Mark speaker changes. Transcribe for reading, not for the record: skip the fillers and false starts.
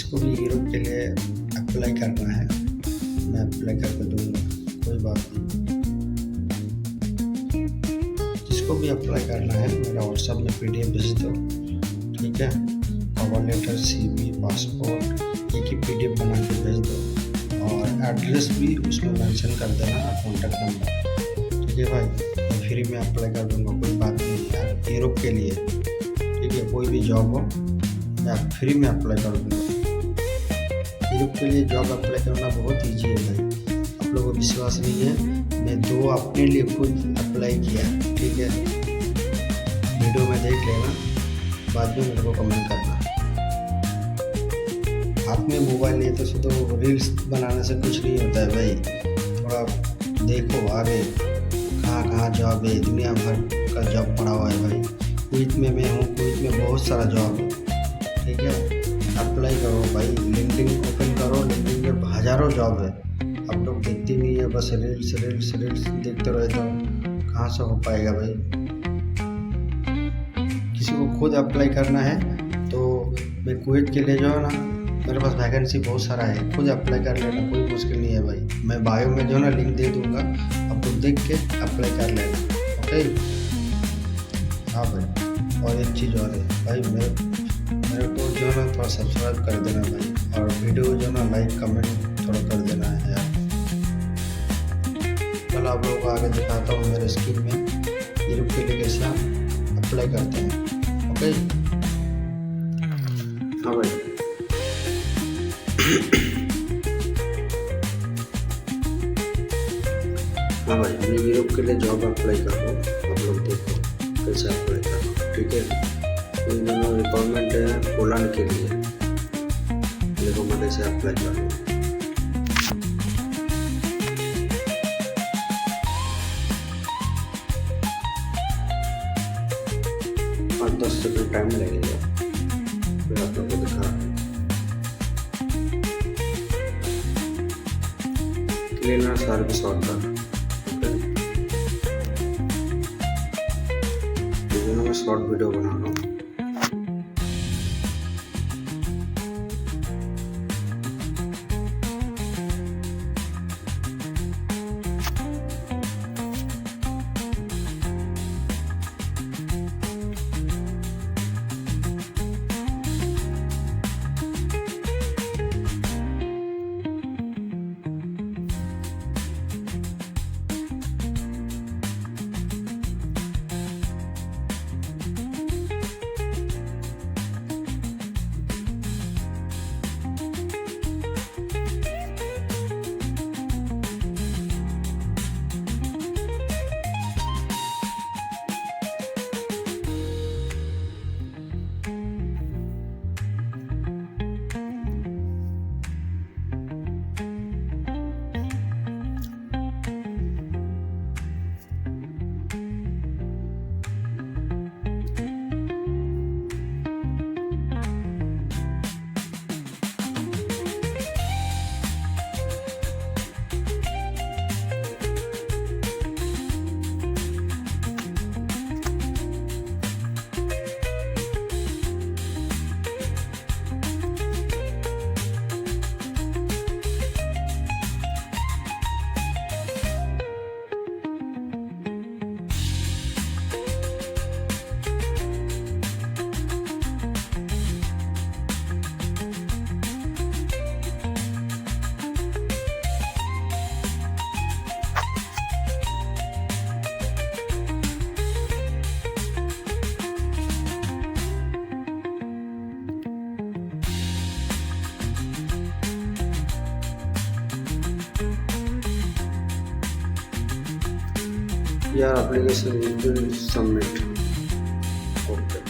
Speaker 1: जिसको भी यूरोप के लिए अप्लाई करना है मैं अप्लाई करके दूंगा, कोई बात नहीं। जिसको भी अप्लाई करना है मेरा व्हाट्सएप में PDF भेज दो, ठीक है। कवर लेटर, CV, पासपोर्ट एक ही PDF बना के भेज दो और एड्रेस भी उसमें मेंशन कर देना और कॉन्टैक्ट नंबर, ठीक है भाई। मैं फ्री में अप्लाई कर दूंगा, कोई बात नहीं यार, यूरोप के लिए, ठीक है। कोई भी जॉब हो मैं फ्री में अप्लाई कर दूंगा। यूरोप के लिए जॉब अप्लाई करना बहुत ईजी है भाई, आप लोगों को विश्वास नहीं है। मैं 2 अपने लिए खुद अप्लाई किया, ठीक है। वीडियो में देख लेना, बाद में मेरे को कमेंट करना। हाथ में मोबाइल नहीं तो रील्स बनाने से कुछ नहीं होता है भाई। थोड़ा देखो आगे कहाँ कहाँ जॉब है, दुनिया भर का जॉब पड़ा हुआ है भाई। कुवैत में मैं हूँ, कुवैत में बहुत सारा जॉब है, ठीक है। अप्लाई करो भाई, लिंक्डइन ओपन करो, लिंक्डइन में हज़ारों जॉब है। आप लोग देखते नहीं है, बस रील्स रील्स रील्स देखते रहे तो कहाँ से हो पाएगा भाई। किसी को खुद अप्लाई करना है तो मैं कुवैत के लिए जो है ना, मेरे पास वैकेंसी बहुत सारा है, खुद अप्लाई कर लेना, कोई मुश्किल नहीं है भाई। मैं बायो में जो है ना लिंक दे दूँगा, आप लोग देख के अप्लाई कर लेना, ओके। हाँ भाई, और एक चीज़ और है भाई, मेरे को जो है ना थोड़ा सब्सक्राइब कर देना भाई, और वीडियो जो है ना लाइक कमेंट थोड़ा कर देना है यार। कल आप लोगों को आगे दिखाता हूँ मेरे स्क्रीन में यूरोप के लिए कैसे अप्लाई करते हैं, ओके। हाँ भाई हाँ भाई, मैं यूरोप के लिए जॉब अप्लाई कर रहा हूँ, आप लोग देखो कैसे अप्लाई कर रहा हूँ, ठीक है। इन दोनों रिक्वायरमेंट है पोलैंड के लिए, देखो मैं कैसे अप्लाई कर रहा हूँ। 5-10 सेकंड टाइम लगेगा, फिर आप लोगों को दिखा क्लीनर सर्विस ऑर्डर। मैं शॉर्ट वीडियो बना रहा हूँ। Your application will submit. Okay.